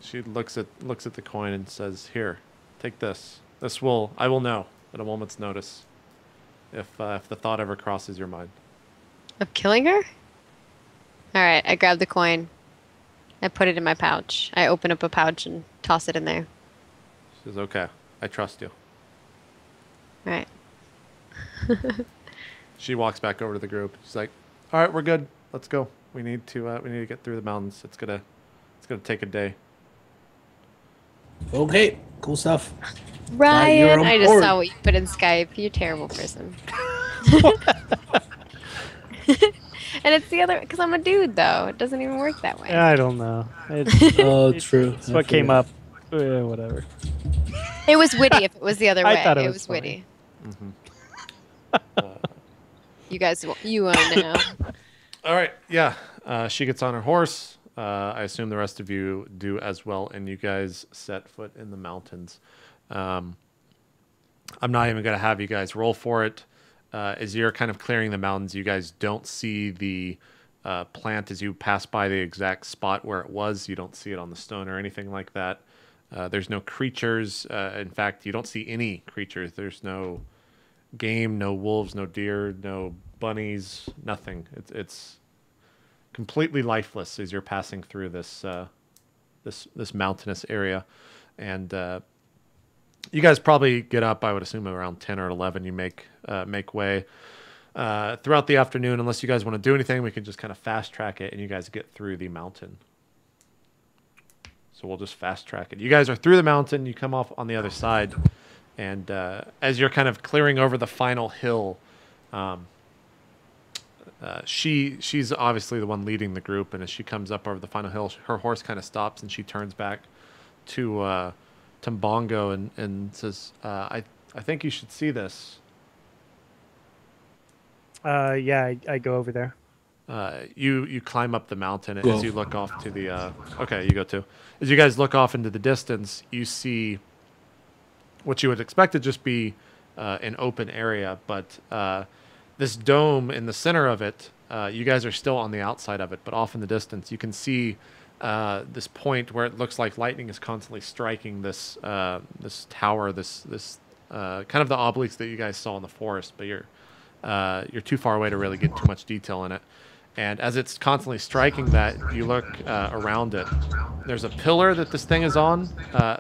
She looks at the coin and says, "Here, take this. I will know at a moment's notice if the thought ever crosses your mind." Of killing her? All right, I grab the coin. I put it in my pouch. I open up a pouch and toss it in there. She says, "Okay, I trust you." All right. She walks back over to the group. She's like, "All right, we're good. Let's go. We need to get through the mountains. It's gonna take a day." Okay, cool stuff. Ryan, I just saw what you put in Skype. You're a terrible person. And it's the other, because I'm a dude, though. It doesn't even work that way. I don't know. Oh, true. It's what came up. Whatever. It was witty if it was the other way. I thought it was witty. Mm-hmm. You guys, you own now. All right, yeah. She gets on her horse. I assume the rest of you do as well, and you guys set foot in the mountains. I'm not even going to have you guys roll for it. As you're kind of clearing the mountains, you guys don't see the plant as you pass by the exact spot where it was. You don't see it on the stone or anything like that. There's no creatures. In fact, you don't see any creatures. There's no game, no wolves, no deer, no bunnies, nothing. It's completely lifeless as you're passing through this mountainous area. And you guys probably get up, I would assume, around 10 or 11. You make way throughout the afternoon. Unless you guys want to do anything, we can just kind of fast track it, and you guys get through the mountain. So we'll just fast track it. You guys are through the mountain. You come off on the other side, and as you're kind of clearing over the final hill, she's obviously the one leading the group, and as she comes up over the final hill, her horse kind of stops, and she turns back to Bongo and says, I think you should see this. Yeah, I go over there. You climb up the mountain as you look off to the... okay, you go too. As you guys look off into the distance, you see what you would expect to just be an open area, but this dome in the center of it, you guys are still on the outside of it, but off in the distance, you can see this point where it looks like lightning is constantly striking this tower, this kind of the obelisks that you guys saw in the forest, but you're too far away to really get too much detail in it. And as it's constantly striking that, you look around it. There's a pillar that this thing is on.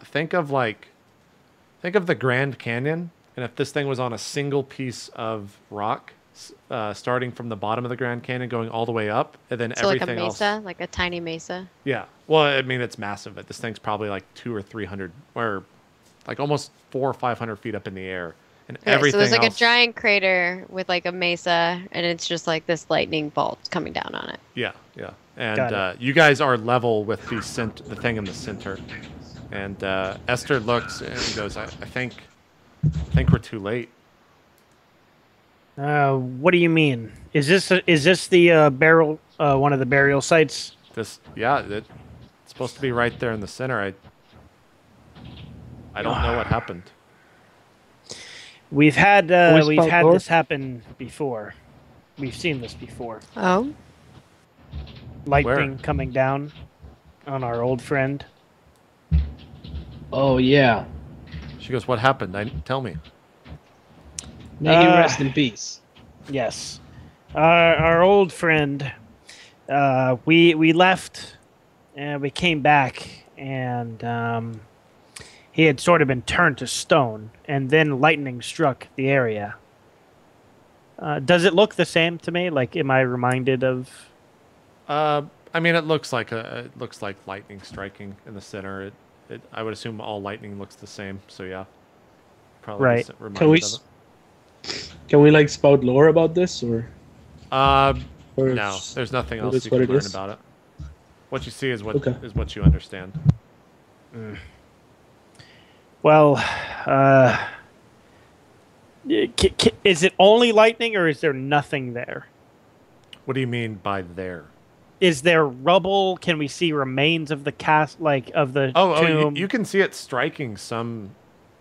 Think of the Grand Canyon, and if this thing was on a single piece of rock, starting from the bottom of the Grand Canyon, going all the way up, and then so everything like a mesa, else. like a tiny mesa. Yeah. Well, I mean, it's massive. This thing's probably like 200 or 300, or like almost 400 or 500 feet up in the air, and everything. So there's like else... a giant crater with like a mesa, and it's just like this lightning bolt coming down on it. Yeah, yeah. And you guys are level with the thing in the center. And Esther looks and goes, I think we're too late. What do you mean? Is this the burial one of the burial sites? It's supposed to be right there in the center. I don't know what happened. We've had this happen before. We've seen this before. Oh. Lightning coming down on our old friend. Oh yeah. She goes, "What happened? Tell me." May he rest in peace. Yes. Our old friend, we left, and we came back, and he had sort of been turned to stone, and then lightning struck the area. Does it look the same to me? Like, am I reminded of? I mean, it looks like lightning striking in the center. I would assume all lightning looks the same. So yeah, probably right. Can we like spout lore about this or no? There's nothing else you can learn about it. What you see is what you understand. Mm. Well, is it only lightning, or is there nothing there? What do you mean by there? Is there rubble? Can we see remains of the of the tomb? You can see it striking some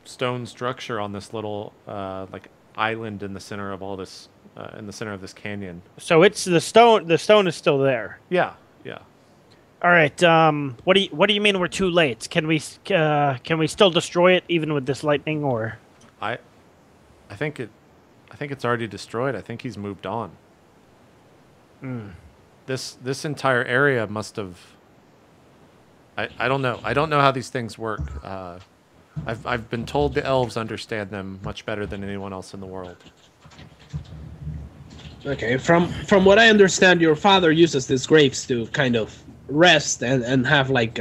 stone structure on this little like island in the center of all this in the center of this canyon. So it's the stone. The stone is still there. Yeah, yeah. All right. What do you mean we're too late? Can we still destroy it even with this lightning, or? I think it's already destroyed. I think he's moved on. This entire area must have. I don't know. I don't know how these things work. I've been told the elves understand them much better than anyone else in the world. Okay, from what I understand, your father uses these graves to kind of rest and have like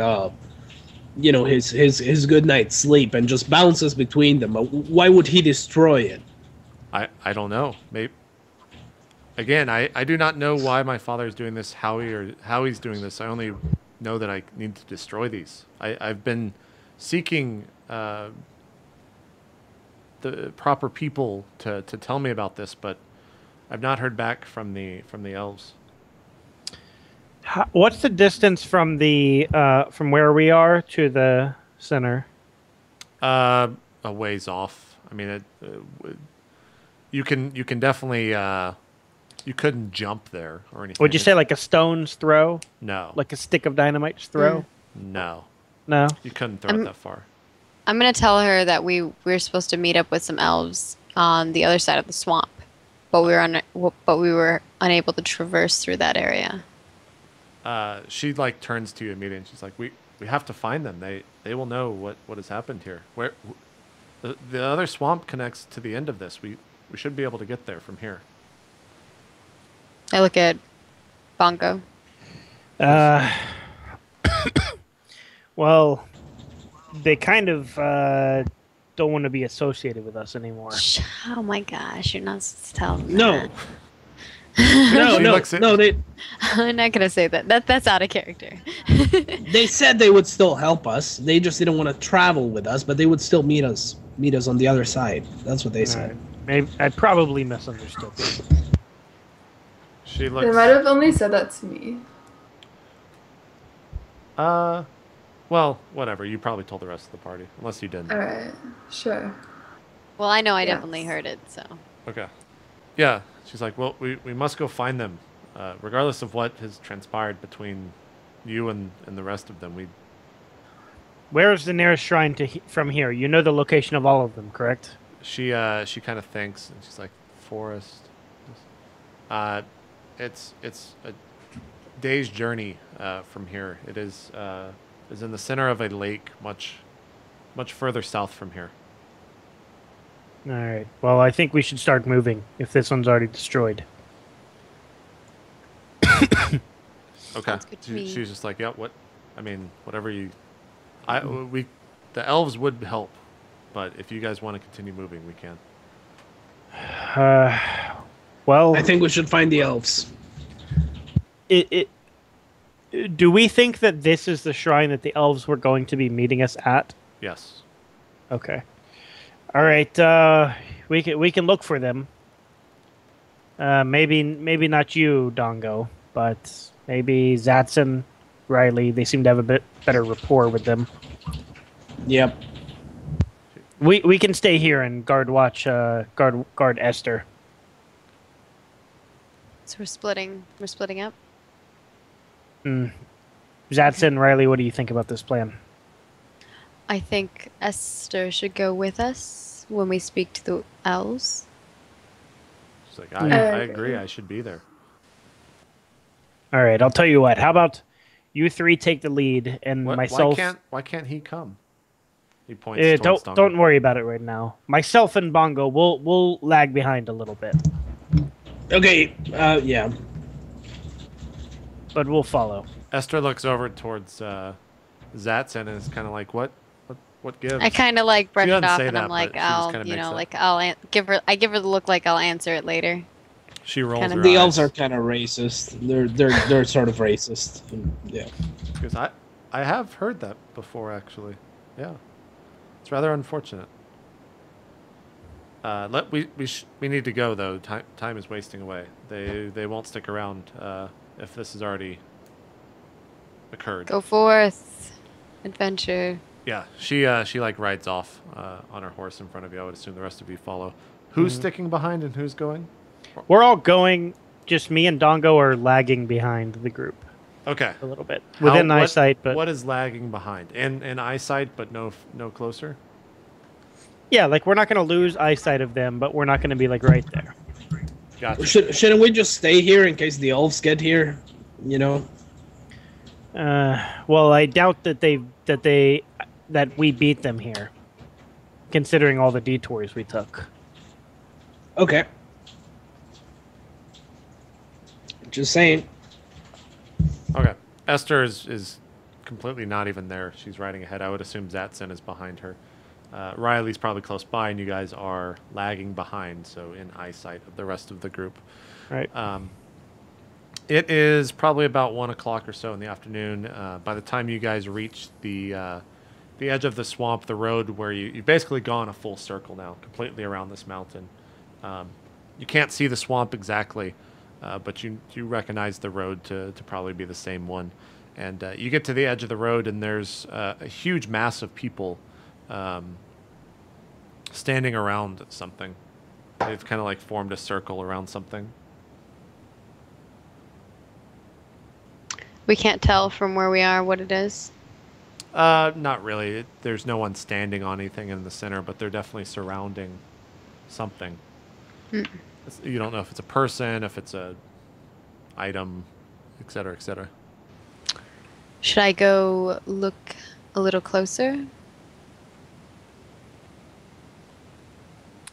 his good night's sleep, and just bounces between them. Why would he destroy it? I don't know. Maybe again, I do not know why my father is doing this, how he's doing this. I only know that I need to destroy these. I've been seeking the proper people to tell me about this, but I've not heard back from the elves. What's the distance from from where we are to the center? A ways off. I mean, you can definitely you couldn't jump there or anything. Would you say like a stone's throw? No. Like a stick of dynamite's throw? No. No. You couldn't throw it that far. I'm gonna tell her that we're supposed to meet up with some elves on the other side of the swamp, but we were unable to traverse through that area. She like turns to you immediately and she's like, we have to find them. They will know what has happened here. Where the other swamp connects to the end of this. We should be able to get there from here. I look at Bongo. Well, they kind of don't want to be associated with us anymore. Oh my gosh, you're not supposed to tell them No. that. No, they I'm not gonna say that. That's out of character. they said they would still help us. They just didn't want to travel with us, but they would still meet us on the other side. That's what they said. Right. Maybe I probably misunderstood. She looks. They might have only said that to me. Well, whatever. You probably told the rest of the party, unless you didn't. All right, sure. Well, I know I Yes. definitely heard it, so. Okay. Yeah. She's like, well, we must go find them, regardless of what has transpired between you and the rest of them. Where is the nearest shrine from here? You know the location of all of them, correct? She kind of thinks, and she's like, forest. It's a day's journey from here. It is in the center of a lake, much further south from here. All right. Well, I think we should start moving if this one's already destroyed. Okay. Sounds good to me. She's just like, yeah. Whatever you. The elves would help, but if you guys want to continue moving, we can. Well, I think we should find the elves. Do we think that this is the shrine that the elves were going to be meeting us at? Yes. Okay. All right. We can look for them. Maybe not you, Dongo, but maybe Zatson, Riley. They seem to have a bit better rapport with them. Yep. We can stay here and guard Esther. So we're splitting up. Zatson, Riley, what do you think about this plan? I think Esther should go with us when we speak to the elves. She's like, I agree. I should be there. All right, I'll tell you what. How about you three take the lead, and myself. Why can't he come? He points towards Dongo. Don't worry about it right now. Myself and Bongo, we'll lag behind a little bit, Okay. Yeah. but we'll follow. Esther looks over towards Zatson and is kind of like, what gives? I kind of like brush it doesn't off, say and that, I'm like, but she just kinda I'll, makes it. I give her the look like I'll answer it later. She rolls Kinda her The eyes. elves are kind of racist. They're sort of racist. Yeah. Because I have heard that before, actually. Yeah, it's rather unfortunate. We need to go though. Time is wasting away. They won't stick around if this has already occurred. Go forth, adventure. Yeah, she like rides off on her horse in front of you. I would assume the rest of you follow. Who's sticking behind and who's going? We're all going. Just me and Dongo are lagging behind the group. Okay. a little bit within eyesight. But what is lagging behind? In eyesight, but no closer. yeah, like we're not going to lose eyesight of them, but we're not going to be like right there. Gotcha. Shouldn't we just stay here in case the elves get here? You know. Well, I doubt that we beat them here, considering all the detours we took. Okay. Just saying. Okay. Esther is completely not even there. She's riding ahead. I would assume Zatson is behind her. Riley's probably close by, and you guys are lagging behind, so in eyesight of the rest of the group. Right. It is probably about 1 o'clock or so in the afternoon. By the time you guys reach the edge of the swamp, the road where you've basically gone a full circle now, completely around this mountain. You can't see the swamp exactly, but you recognize the road to probably be the same one. And you get to the edge of the road, and there's a huge mass of people standing around something. They've kind of like formed a circle around something. We can't tell from where we are what it is. Not really. There's no one standing on anything in the center, but they're definitely surrounding something. You don't know if it's a person, if it's a item, etc., etc. Should I go look a little closer?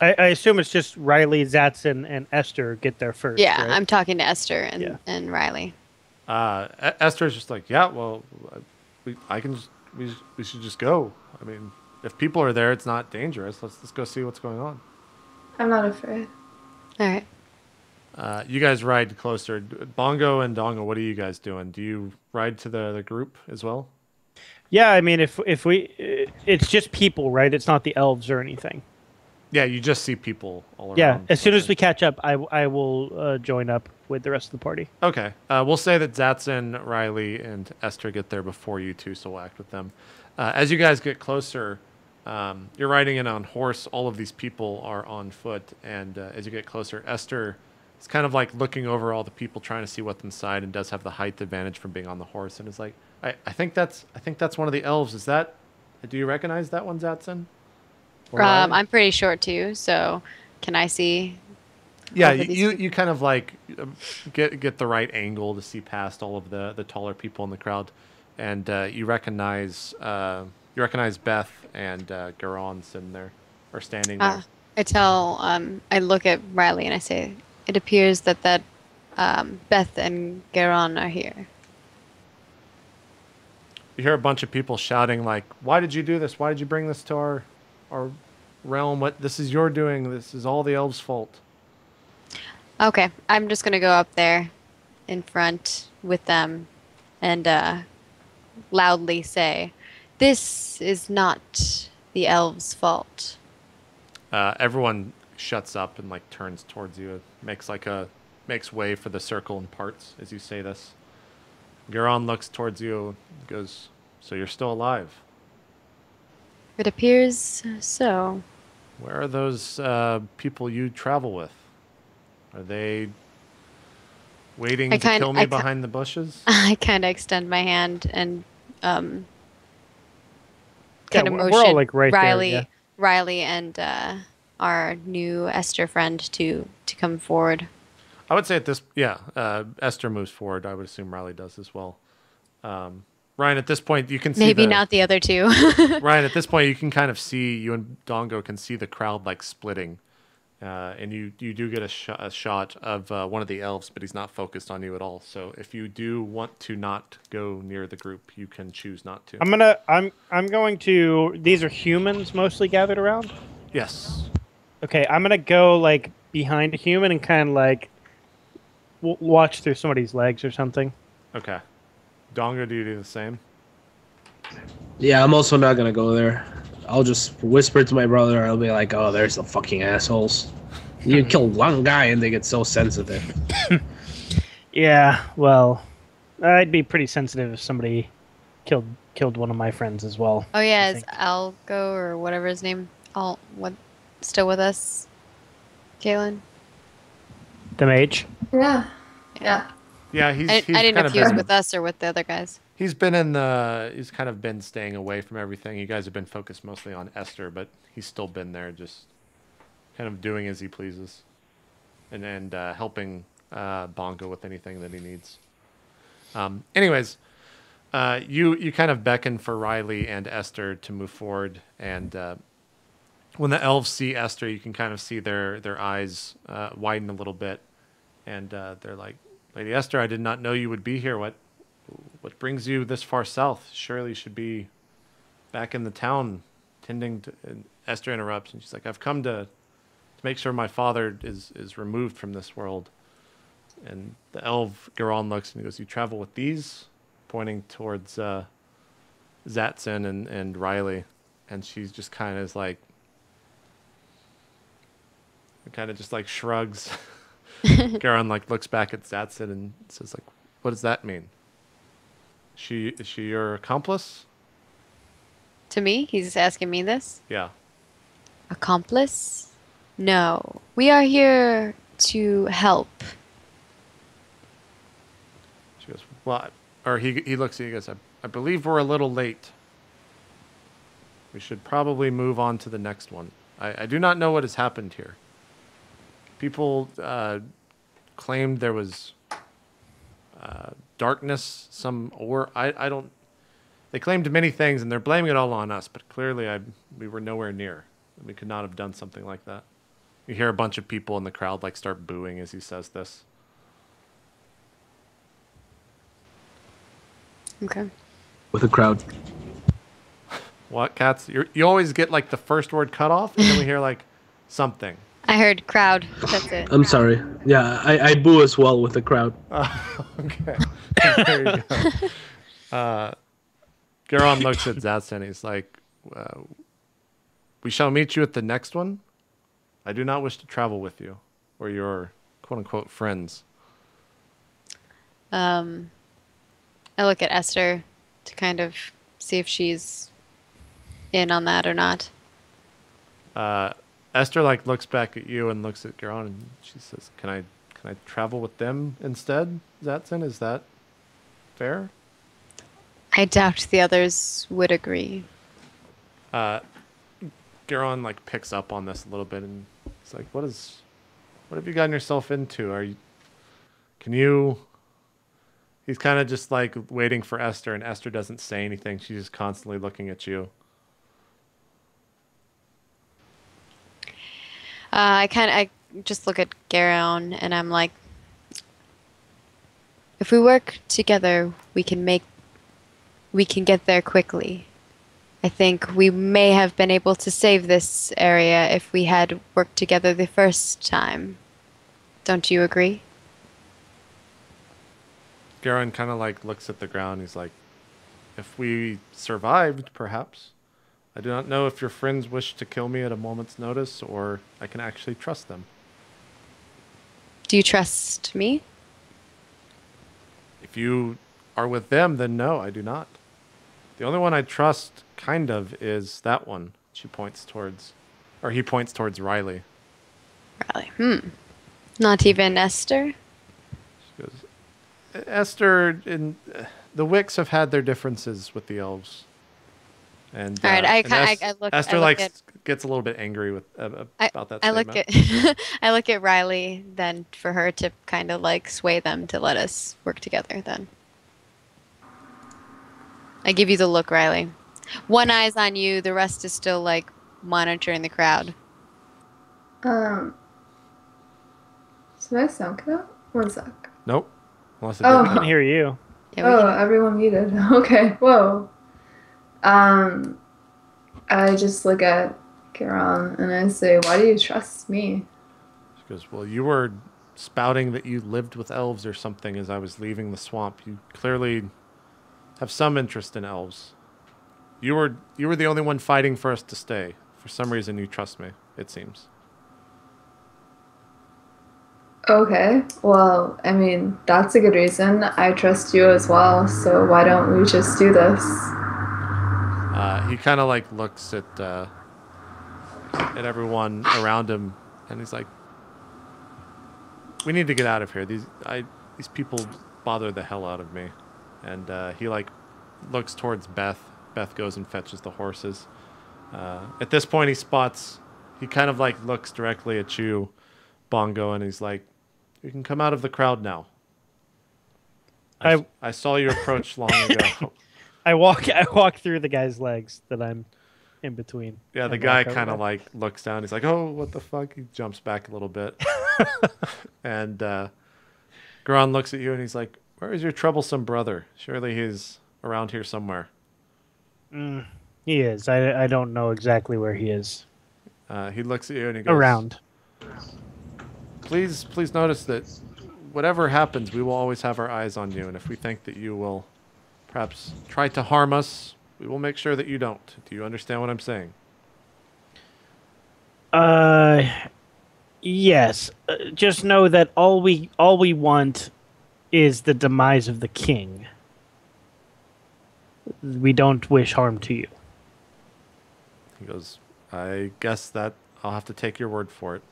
I assume it's just Riley, Zatson, and Esther get there first. Yeah, right? I'm talking to Esther and Riley. Esther's just like, yeah, well, we should just go. I mean, if people are there, it's not dangerous. Let's go see what's going on. I'm not afraid. All right. You guys ride closer. Bongo and Dongo, what are you guys doing? Do you ride to the group as well? Yeah, I mean, if we, it's just people, right? It's not the elves or anything. Yeah, you just see people all around. Yeah, as soon as we catch up, I will join up with the rest of the party. Okay. We'll say that Zatson, Riley, and Esther get there before you two, so we'll act with them. As you guys get closer, you're riding in on horse. All of these people are on foot, and as you get closer, Esther is kind of like looking over all the people, trying to see what's inside, and does have the height advantage from being on the horse, and is like, I think that's one of the elves. Is that? Do you recognize that one, Zatson? I'm pretty short too, so can I see? Yeah, you kind of like get the right angle to see past all of the taller people in the crowd, and you recognize Beth and Garon sitting there or standing there. I look at Riley and I say, it appears that Beth and Garon are here. You hear a bunch of people shouting like, "Why did you do this? Why did you bring this to our realm? What? This is your doing. This is all the elves' fault." Okay, I'm just gonna go up there in front with them and loudly say, "This is not the elves' fault." Everyone shuts up and like turns towards you. It makes way for the circle and parts as you say this. Garon looks towards you and goes, "So you're still alive?" It appears so. Where are those people you travel with? Are they waiting to kill me behind the bushes? I kind of extend my hand and kind of motion we're all like right Riley, there, yeah. Riley and our new Esther friend to come forward. I would say at this, Esther moves forward. I would assume Riley does as well. Ryan, at this point, you can see maybe not the other two. Ryan, at this point, you can kind of see, you and Dongo can see the crowd like splitting. And you do get a shot of one of the elves, but he's not focused on you at all. So if you do want to not go near the group, you can choose not to. I'm going to. These are humans mostly gathered around. Yes. Okay, I'm gonna go like behind a human and kind of like watch through somebody's legs or something. Okay. Dongo, do you do the same? Yeah, I'm also not gonna go there. I'll just whisper to my brother. I'll be like, "Oh, there's the fucking assholes. You kill one guy and they get so sensitive." Yeah, well, I'd be pretty sensitive if somebody killed one of my friends as well. Oh yeah, is Algo or whatever his name still with us? Kaitlyn? The mage? Yeah. Yeah. Yeah, he's I didn't know kind if of he was been, with us or with the other guys. he's kind of been staying away from everything. You guys have been focused mostly on Esther, but he's still been there, just kind of doing as he pleases, and helping Bongo with anything that he needs. Anyways, you kind of beckon for Riley and Esther to move forward, and when the elves see Esther, you can kind of see their eyes widen a little bit, and they're like, "Lady Esther, I did not know you would be here. What brings you this far south? Surely you should be back in the town tending to..." And Esther interrupts, and she's like, "I've come to make sure my father is removed from this world." And the elf Krohn looks and he goes, "You travel with these?" Pointing towards Zatson and Riley. And she's just kind of like, just like shrugs. Krohn like looks back at Zatson and says like, "What does that mean? Is she your accomplice?" To me? He's asking me this? Yeah. Accomplice? No. We are here to help. She goes, "Well," or he looks at you and goes, I believe we're a little late. We should probably move on to the next one. I do not know what has happened here. People claimed there was darkness, I don't... They claimed many things, and they're blaming it all on us, but clearly we were nowhere near. We could not have done something like that. You hear a bunch of people in the crowd like start booing as he says this. Okay. With a crowd. What, Katz? You always get like the first word cut off, and then we hear like something. I heard crowd. That's it. I'm sorry. Yeah, I boo as well with the crowd. Okay. There you go. Krohn looks at Zatson. He's like, "We shall meet you at the next one. I do not wish to travel with you or your quote-unquote friends." I look at Esther to kind of see if she's in on that or not. Esther like looks back at you and looks at Krohn, and she says, Can I travel with them instead, Zatson? Is that fair?" I doubt the others would agree. Krohn like picks up on this a little bit, and he's like, what have you gotten yourself into? He's kind of just like waiting for Esther, and Esther doesn't say anything. She's just constantly looking at you. I just look at Krohn and I'm like, if we work together, we can get there quickly. I think we may have been able to save this area if we had worked together the first time. Don't you agree? Krohn kind of like looks at the ground. He's like, if we survived, perhaps. I do not know if your friends wish to kill me at a moment's notice, or I can actually trust them. Do you trust me? If you are with them, then no, I do not. The only one I trust, kind of, is that one. He points towards Riley. Riley. Not even Esther? She goes, Esther and the Wicks have had their differences with the elves. And, all right, Esther gets a little bit angry about that statement. I look at Riley then for her to kind of like sway them to let us work together then. I give you the look, Riley. One eye's on you, the rest is still like monitoring the crowd. So my sound cut out? One sec. Nope. Unless I can hear you. Yeah, everyone muted. Okay, whoa. I just look at Krohn and I say, why do you trust me? She goes, well, you were spouting that you lived with elves or something as I was leaving the swamp. You clearly have some interest in elves. You were the only one fighting for us to stay. For some reason, you trust me, it seems. Okay, well, I mean, that's a good reason. I trust you as well, so why don't we just do this? He kind of like looks at everyone around him, and he's like, "We need to get out of here. These people bother the hell out of me. And he like looks towards Beth. Beth goes and fetches the horses. At this point, he kind of like looks directly at you, Bongo, and he's like, "You can come out of the crowd now. I saw you approach long ago." I walk through the guy's legs that I'm in between. Yeah, the guy kind of like looks down. He's like, "Oh, what the fuck?" He jumps back a little bit. And Krohn looks at you and he's like, "Where is your troublesome brother? Surely he's around here somewhere." He is. I don't know exactly where he is. He looks at you and he goes, Around. Please notice that whatever happens, we will always have our eyes on you. And if we think that you will perhaps try to harm us, we will make sure that you don't. Do you understand what I'm saying? Yes. Just know that all we want is the demise of the king. We don't wish harm to you. He goes, I guess that I'll have to take your word for it.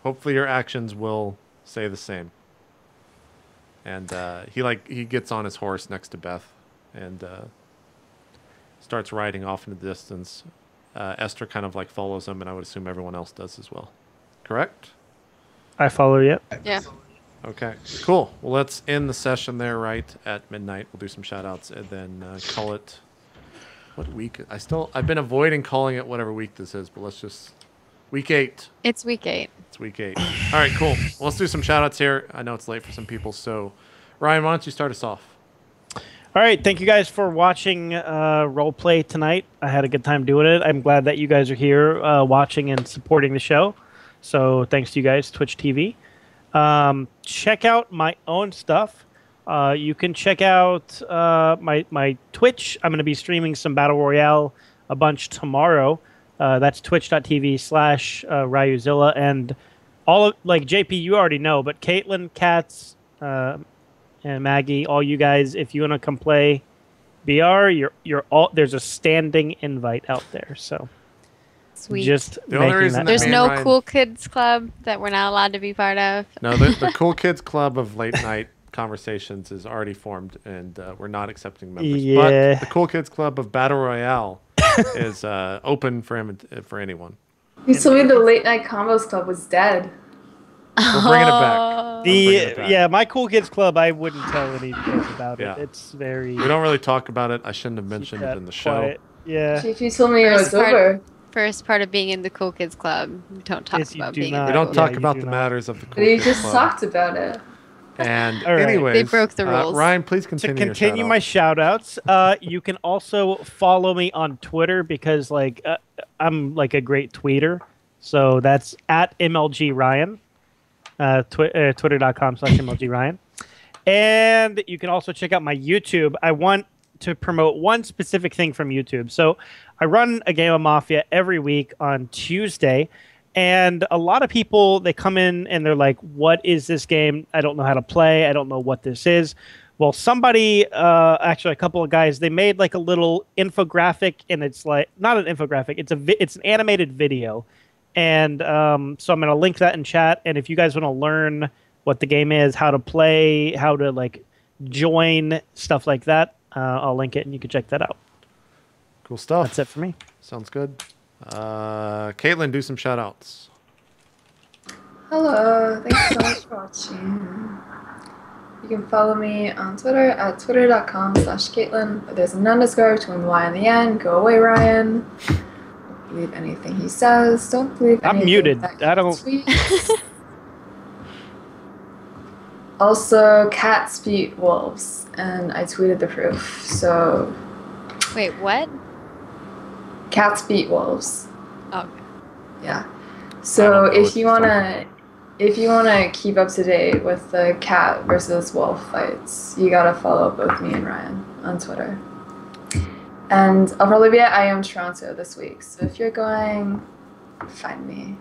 Hopefully your actions will say the same. And he gets on his horse next to Beth and starts riding off in the distance. Esther kind of like follows him, and I would assume everyone else does as well. Correct? I follow you. Yeah. Okay, cool. Well, let's end the session there right at midnight. We'll do some shout-outs and then call it... What week? I've been avoiding calling it whatever week this is, but let's just... Week 8. It's week 8. It's week 8. All right, cool. Well, let's do some shout-outs here. I know it's late for some people, so... Ryan, why don't you start us off? All right, thank you guys for watching RollPlay tonight. I had a good time doing it. I'm glad that you guys are here watching and supporting the show. So thanks to you guys, Twitch TV. Check out my own stuff. You can check out my Twitch. I'm going to be streaming some Battle Royale a bunch tomorrow. That's twitch.tv/Ryuzilla. And all of, like JP, you already know, but Kaitlyn, KATZ, and Maggie, all you guys, if you want to come play BR, you're all there's a standing invite out there. So Sweet. just The only reason that There's me and no Ryan- cool kids club that we're not allowed to be part of. No, the Cool Kids Club of late night conversations is already formed, and we're not accepting members. Yeah. But the Cool Kids Club of Battle Royale is open for anyone. You told me the late night combos club was dead. We're bringing it back. Bringing it back. Yeah, my Cool Kids Club, I wouldn't tell any kids about Yeah. it. It's very We don't really talk about it. I shouldn't have mentioned it in the show. quiet. Yeah. If you told me it was First part- over. First part of being in the Cool Kids Club. Don't talk Yes, you about do being not. in We the don't Cool talk you about do the not. matters of the Cool But you Kids just Club. talked about it. And All right. anyways, They broke the rules. Ryan, please To continue. your continue shout-out. my shout-outs, you can also follow me on Twitter because I'm like a great tweeter. So that's at MLGRyan, twitter.com/MLGRyan. And you can also check out my YouTube. I want to promote one specific thing from YouTube. So I run a game of Mafia every week on Tuesday. And a lot of people, they come in and they're like, what is this game? I don't know how to play. I don't know what this is. Well, somebody, actually a couple of guys, they made like a little infographic, and it's like, not an infographic, it's an animated video. And so I'm going to link that in chat. And if you guys want to learn what the game is, how to play, how to like join, stuff like that, I'll link it and you can check that out. Cool stuff. That's it for me. Sounds good. Kaitlyn, do some shout outs. Hello, thanks so much for watching. You can follow me on Twitter at twitter.com/Kaitlyn. There's an underscore between the Y and the N. Go away, Ryan. Don't believe anything he says. Don't believe anything I'm muted. that he I don't- tweets. Also, cats beat wolves, and I tweeted the proof. So, Wait, what? cats beat wolves. Oh, Yeah. I So don't know if what you you're wanna keep up to date with the cat versus wolf fights, you gotta follow both me and Ryan on Twitter. And I'll probably be at I Am Toronto this week. So if you're going, find me.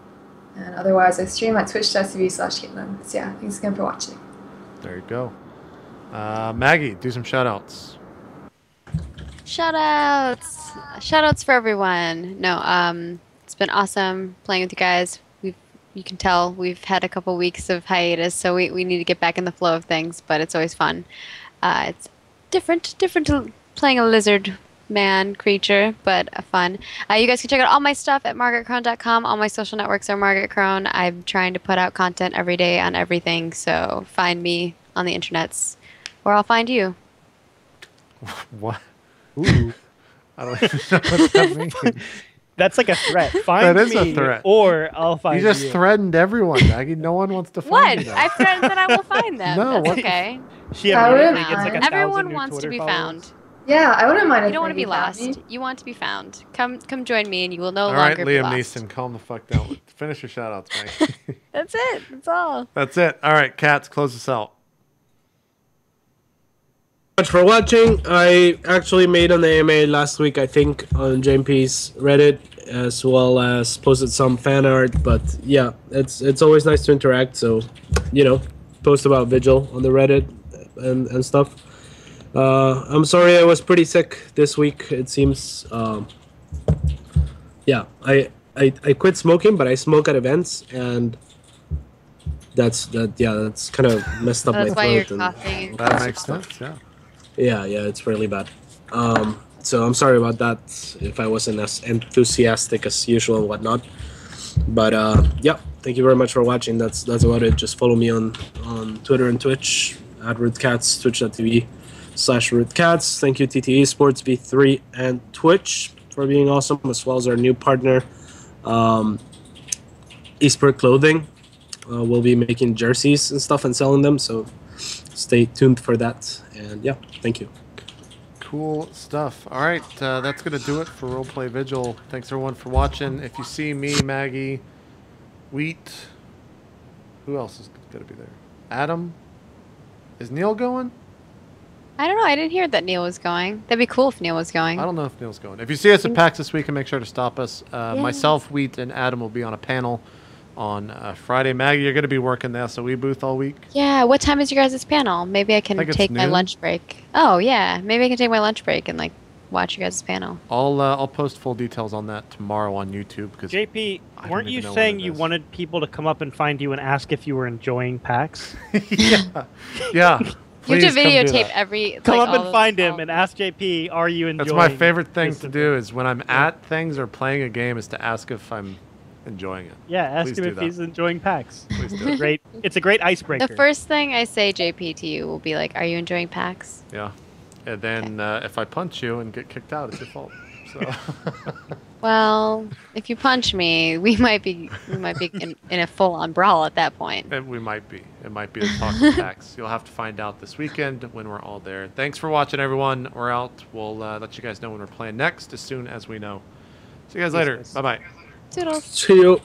And otherwise I stream at twitch.tv/Kaitlyn. So yeah, thanks again for watching. There you go. Maggie, do some shout outs. Shoutouts for everyone. No, it's been awesome playing with you guys. you can tell we've had a couple weeks of hiatus, so we need to get back in the flow of things. But it's always fun. It's different to playing a lizard man creature, but fun. You guys can check out all my stuff at MargaretKrohn.com. All my social networks are MargaretKrohn. I'm trying to put out content every day on everything, so find me on the internets, or I'll find you. What? Ooh. I don't even know what that means. That's like a threat. Find That is me, a threat. or I'll find You just threatened everyone, Maggie. No one wants to find What? you. I threatened that I will find them. No, That's what- okay. She I immediately wouldn't gets like mind. 1,000 Everyone new wants to Twitter be followers. found. Yeah, I wouldn't mind if You don't want to be Maggie found lost. me. You want to be found. Come join me, and you will no All right, longer be Liam lost. Neeson, calm the fuck down. Finish your shout outs, Maggie. That's it. That's all. That's it. All right, Cats, close us out. Much for watching. I actually made an AMA last week, I think, on JMP's Reddit, as well as posted some fan art. But yeah, it's always nice to interact. So, post about Vigil on the Reddit and stuff. I'm sorry I was pretty sick this week. It seems. Yeah, I quit smoking, but I smoke at events, and that's kind of messed up my That's why you're throat. coughing. That makes sense, yeah. Yeah, it's really bad. So I'm sorry about that if I wasn't as enthusiastic as usual and whatnot. But yeah, thank you very much for watching. That's about it. Just follow me on Twitter and Twitch at RootCatZ, twitch.tv/RootCatZ. Thank you TT Esports, V3, and Twitch for being awesome, as well as our new partner, Esport Clothing. We'll be making jerseys and stuff and selling them, so stay tuned for that. And yeah, thank you. Cool stuff. All right, that's going to do it for Roleplay Vigil. Thanks, everyone, for watching. If you see me, Maggie, Wheat, who else is going to be there? Adam? Is Neil going? I don't know. I didn't hear that Neil was going. That'd be cool if Neil was going. I don't know if Neil's going. If you see us at PAX this week, make sure to stop us. Myself, Wheat, and Adam will be on a panel on Friday. Maggie, you're going to be working the SOE booth all week. Yeah. What time is your guys' panel? Maybe I can think it's take my noon. lunch break. Oh yeah. Maybe I can take my lunch break and watch your guys' panel. I'll post full details on that tomorrow on YouTube. Because JP, I don't weren't you even know saying what it you is. wanted people to come up and find you and ask if you were enjoying PAX? yeah. You Please have to come do videotape that. every. Come like, up and all find of- him and ask JP, are you enjoying? That's my favorite thing this to event? do is when I'm at things or playing a game is to ask if I'm enjoying it. Yeah, ask Please him do if that. he's enjoying PAX. Please do it. Great. It's a great icebreaker. The first thing I say, JP, to you will be like, "Are you enjoying PAX?" Yeah. And then if I punch you and get kicked out, it's your fault. So Well, if you punch me, we might be in a full-on brawl at that point. we might be. It might be the talk of PAX. You'll have to find out this weekend when we're all there. Thanks for watching, everyone. We're out. We'll let you guys know when we're playing next as soon as we know. See you guys later. Yes. Bye-bye. Toodles. See you.